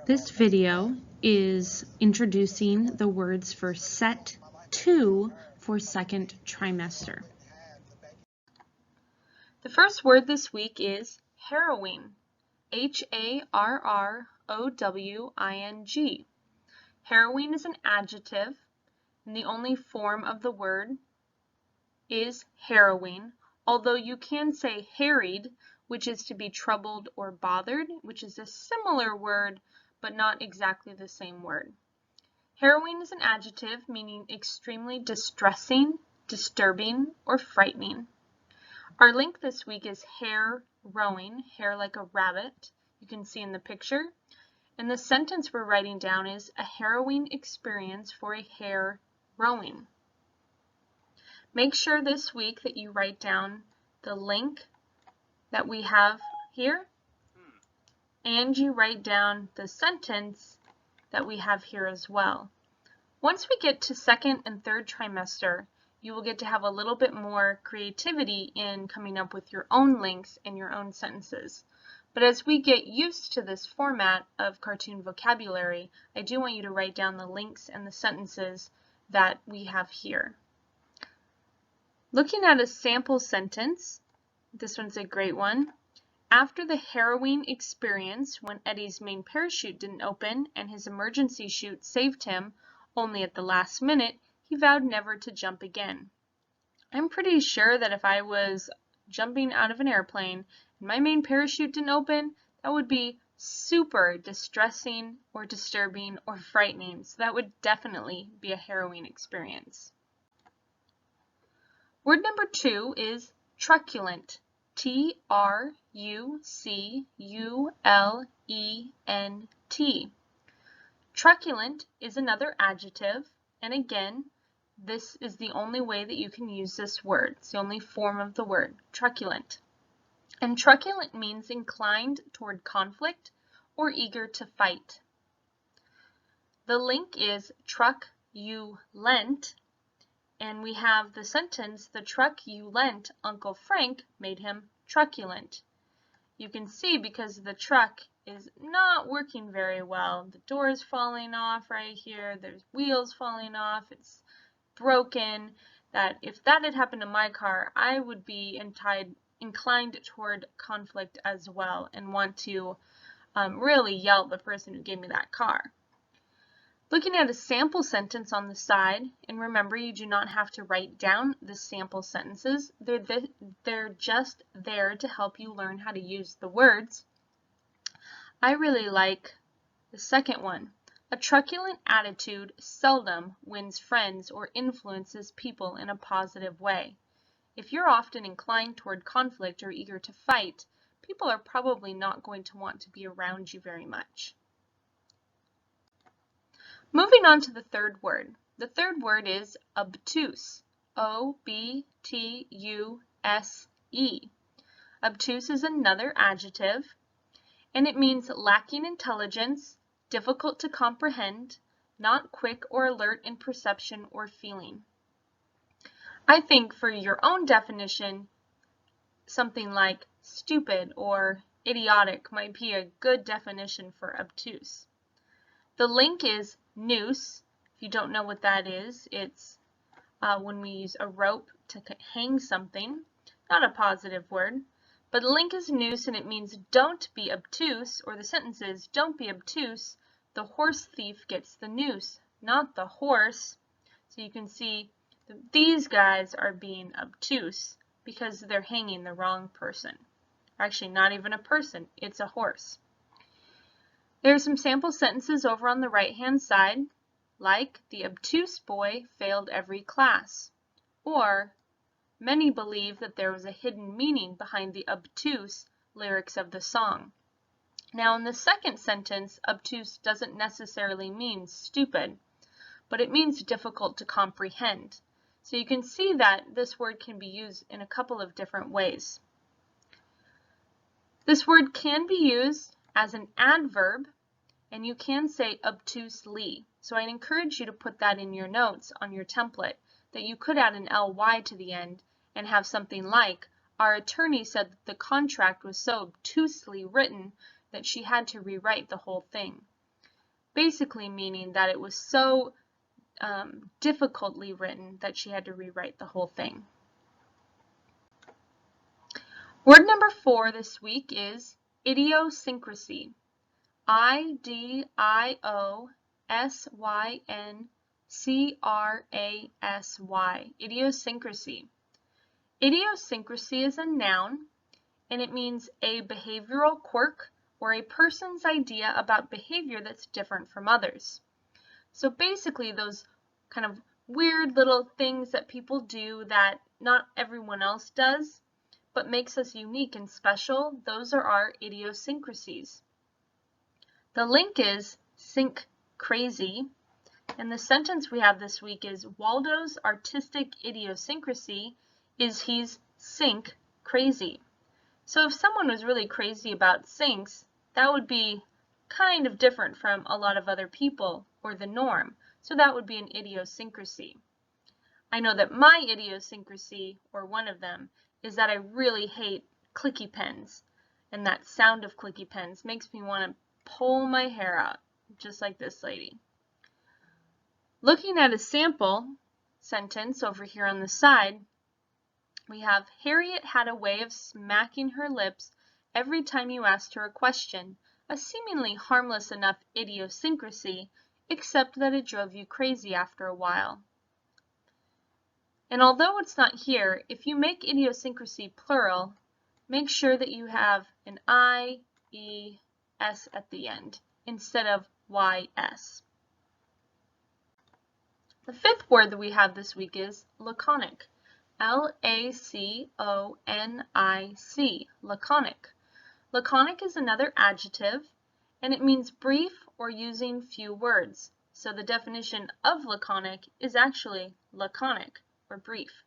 This video is introducing the words for Set 2 for second trimester. The first word this week is harrowing, H-A-R-R-O-W-I-N-G. Harrowing is an adjective, and the only form of the word is harrowing, although you can say harried, which is to be troubled or bothered, which is a similar word, but not exactly the same word. Harrowing is an adjective meaning extremely distressing, disturbing, or frightening. Our link this week is hare rowing, hare like a rabbit, you can see in the picture. And the sentence we're writing down is a harrowing experience for a hare rowing. Make sure this week that you write down the link that we have here, and you write down the sentence that we have here as well. Once we get to second and third trimester, you will get to have a little bit more creativity in coming up with your own links and your own sentences. But as we get used to this format of cartoon vocabulary, I do want you to write down the links and the sentences that we have here. Looking at a sample sentence, this one's a great one. After the harrowing experience when Eddie's main parachute didn't open and his emergency chute saved him only at the last minute, he vowed never to jump again. I'm pretty sure that if I was jumping out of an airplane and my main parachute didn't open, that would be super distressing or disturbing or frightening. So that would definitely be a harrowing experience. Word number 2 is truculent. T-R-U-C-U-L-E-N-T. Truculent is another adjective, and again, this is the only way that you can use this word. It's the only form of the word, truculent. And truculent means inclined toward conflict or eager to fight. The link is truck you lent, and we have the sentence, the truck you lent Uncle Frank made him truculent. You can see because the truck is not working very well. The door is falling off right here. There's wheels falling off. It's broken. That if that had happened to my car, I would be inclined toward conflict as well and want to really yell at the person who gave me that car. Looking at a sample sentence on the side, and remember you do not have to write down the sample sentences. They're just there to help you learn how to use the words. I really like the second one. A truculent attitude seldom wins friends or influences people in a positive way. If you're often inclined toward conflict or eager to fight, people are probably not going to want to be around you very much. Moving on to the third word. The third word is obtuse. O-B-T-U-S-E. Obtuse is another adjective, and it means lacking intelligence, difficult to comprehend, not quick or alert in perception or feeling. I think for your own definition, something like stupid or idiotic might be a good definition for obtuse. The link is noose. If you don't know what that is, it's when we use a rope to hang something, not a positive word. But the link is noose, and it means don't be obtuse, or the sentence is don't be obtuse. The horse thief gets the noose, not the horse. So you can see that these guys are being obtuse because they're hanging the wrong person. Actually, not even a person, it's a horse. There are some sample sentences over on the right-hand side, like the obtuse boy failed every class, or many believe that there was a hidden meaning behind the obtuse lyrics of the song. Now in the second sentence, obtuse doesn't necessarily mean stupid, but it means difficult to comprehend. So you can see that this word can be used in a couple of different ways. This word can be used as an adverb, and you can say obtusely. So I'd encourage you to put that in your notes on your template, that you could add an ly to the end and have something like, our attorney said that the contract was so obtusely written that she had to rewrite the whole thing. basically meaning that it was so difficultly written that she had to rewrite the whole thing. Word number 4 this week is idiosyncrasy. I-D-I-O-S-Y-N-C-R-A-S-Y. Idiosyncrasy. Idiosyncrasy is a noun, and it means a behavioral quirk or a person's idea about behavior that's different from others. So basically those kind of weird little things that people do that not everyone else does, but makes us unique and special, those are our idiosyncrasies. The link is Sync Crazy, and the sentence we have this week is Waldo's artistic idiosyncrasy is he's sync crazy. So if someone was really crazy about syncs, that would be kind of different from a lot of other people or the norm. So that would be an idiosyncrasy. I know that my idiosyncrasy, or one of them, is that I really hate clicky pens. And that sound of clicky pens makes me want to pull my hair out, just like this lady. Looking at a sample sentence over here on the side, we have Harriet had a way of smacking her lips every time you asked her a question, a seemingly harmless enough idiosyncrasy, except that it drove you crazy after a while. And although it's not here, if you make idiosyncrasy plural, make sure that you have an I, E, S at the end instead of YS. The fifth word that we have this week is laconic. L-A-C-O-N-I-C, laconic. Laconic is another adjective, and it means brief or using few words. So the definition of laconic is actually laconic, or brief.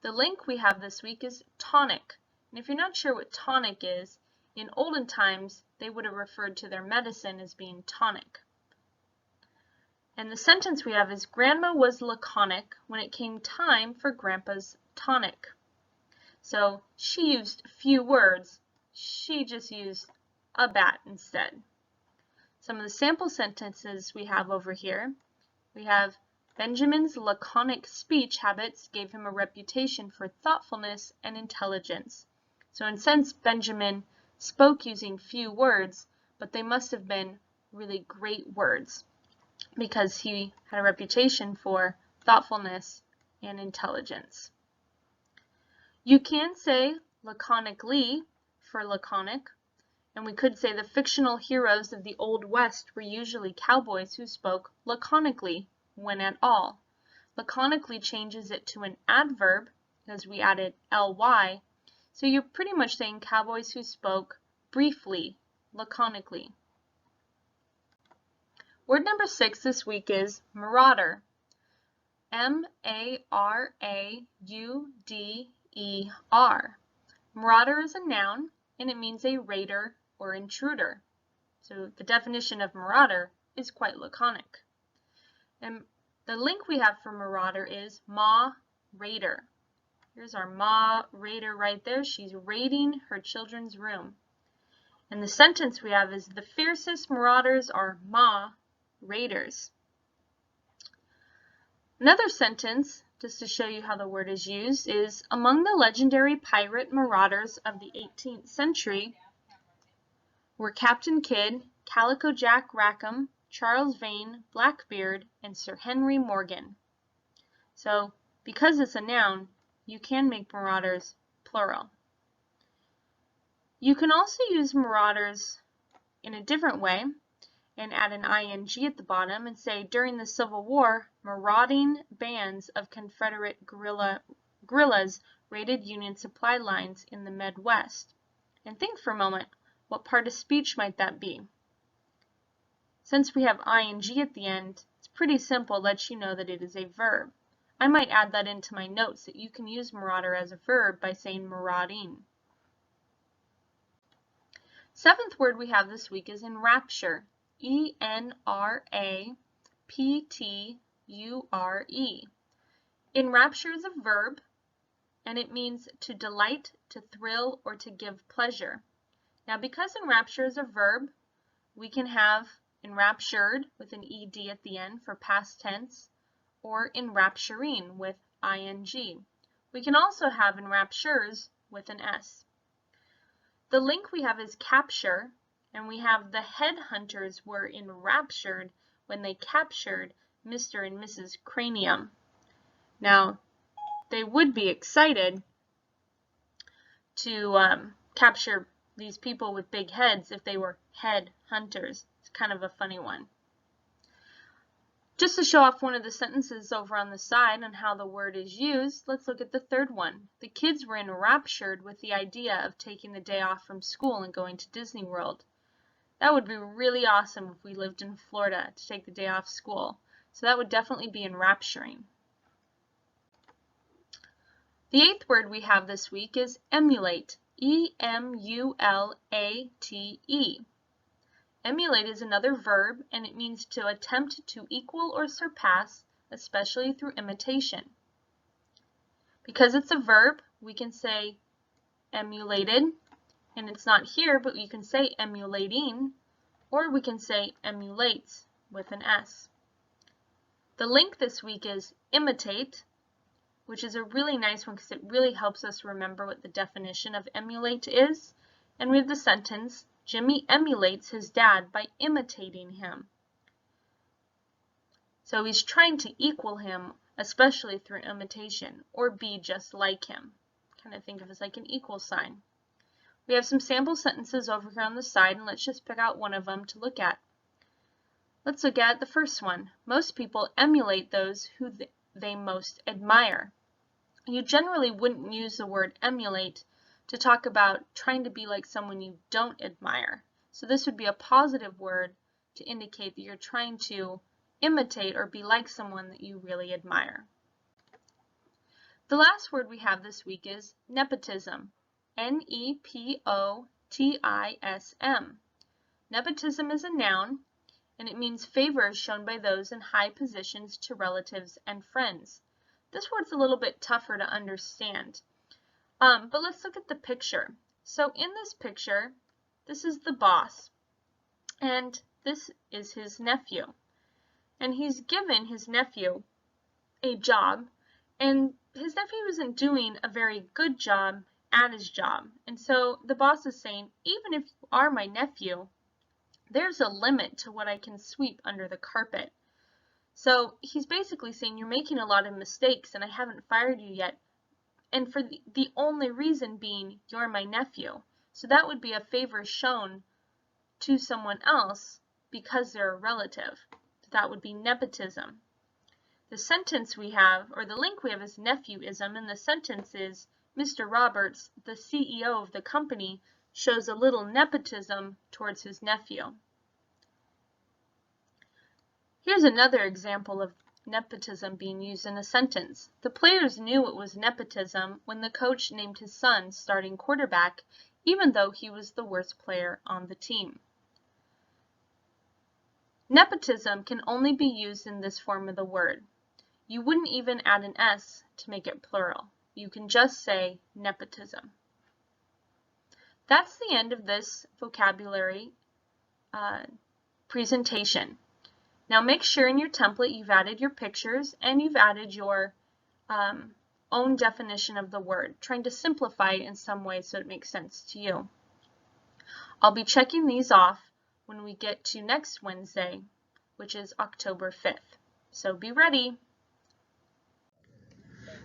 The link we have this week is tonic. And if you're not sure what tonic is, in olden times, they would have referred to their medicine as being tonic. And the sentence we have is Grandma was laconic when it came time for Grandpa's tonic. So she used few words. She just used a bat instead. Some of the sample sentences we have over here. We have Benjamin's laconic speech habits gave him a reputation for thoughtfulness and intelligence. So in a sense, Benjamin spoke using few words, but they must have been really great words, because he had a reputation for thoughtfulness and intelligence. You can say laconically for laconic, and we could say the fictional heroes of the Old West were usually cowboys who spoke laconically, when at all. Laconically changes it to an adverb, because we added ly, so you're pretty much saying cowboys who spoke briefly, laconically. Word number 6 this week is marauder. M-A-R-A-U-D-E-R. Marauder is a noun, and it means a raider or intruder. So the definition of marauder is quite laconic. And the link we have for marauder is Ma Raider. Here's our Ma Raider right there. She's raiding her children's room. And the sentence we have is the fiercest marauders are Ma Raiders. Another sentence, just to show you how the word is used, is among the legendary pirate marauders of the 18th century were Captain Kidd, Calico Jack Rackham, Charles Vane, Blackbeard, and Sir Henry Morgan. So, because it's a noun, you can make marauders plural. You can also use marauders in a different way and add an ing at the bottom and say, during the Civil War, marauding bands of Confederate guerrillas raided Union supply lines in the Midwest. And think for a moment, what part of speech might that be? Since we have ing at the end, it's pretty simple, it lets you know that it is a verb. I might add that into my notes that you can use marauder as a verb by saying marauding. Seventh word we have this week is enrapture. E-N-R-A-P-T-U-R-E. Enrapture is a verb, and it means to delight, to thrill, or to give pleasure. Now, because enrapture is a verb, we can have enraptured with an ed at the end for past tense, or enrapturing with ing. We can also have enraptures with an s. The link we have is capture, and we have the headhunters were enraptured when they captured Mr. and Mrs. Cranium. Now, they would be excited to capture these people with big heads if they were head hunters. It's kind of a funny one. Just to show off one of the sentences over on the side on how the word is used, let's look at the third one. The kids were enraptured with the idea of taking the day off from school and going to Disney World. That would be really awesome if we lived in Florida to take the day off school. So that would definitely be enrapturing. The eighth word we have this week is emulate. E-M-U-L-A-T-E. Emulate is another verb, and it means to attempt to equal or surpass, especially through imitation. Because it's a verb, we can say emulated, and it's not here, but you can say emulating, or we can say emulates with an S. The link this week is imitate, which is a really nice one because it really helps us remember what the definition of emulate is. And we have the sentence, Jimmy emulates his dad by imitating him. So he's trying to equal him, especially through imitation, or be just like him. Kind of think of it as like an equal sign. We have some sample sentences over here on the side, and let's just pick out one of them to look at. Let's look at the first one. Most people emulate those who they most admire. You generally wouldn't use the word emulate to talk about trying to be like someone you don't admire. So this would be a positive word to indicate that you're trying to imitate or be like someone that you really admire. The last word we have this week is nepotism. N-E-P-O-T-I-S-M. Nepotism is a noun, and it means favors shown by those in high positions to relatives and friends. This word's a little bit tougher to understand, but let's look at the picture. So in this picture, this is the boss, and this is his nephew. And he's given his nephew a job, and his nephew isn't doing a very good job at his job. And so the boss is saying, even if you are my nephew, there's a limit to what I can sweep under the carpet. So he's basically saying you're making a lot of mistakes and I haven't fired you yet. And for the only reason being you're my nephew. So that would be a favor shown to someone else because they're a relative. That would be nepotism. The sentence we have, or the link we have, is nephewism, and the sentence is Mr. Roberts, the CEO of the company, shows a little nepotism towards his nephew. Here's another example of nepotism being used in a sentence. The players knew it was nepotism when the coach named his son starting quarterback, even though he was the worst player on the team. Nepotism can only be used in this form of the word. You wouldn't even add an S to make it plural. You can just say nepotism. That's the end of this vocabulary presentation. Now make sure in your template you've added your pictures and you've added your own definition of the word, trying to simplify it in some way so it makes sense to you. I'll be checking these off when we get to next Wednesday, which is October 5th. So be ready.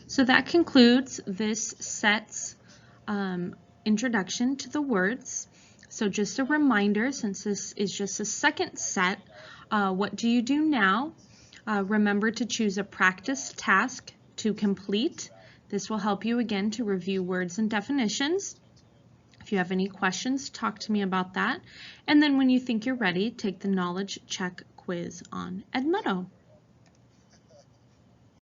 So that concludes this set's introduction to the words. So just a reminder, since this is just a second set, what do you do now? Remember to choose a practice task to complete. This will help you again to review words and definitions. If you have any questions, talk to me about that. And then when you think you're ready, take the knowledge check quiz on Edmodo.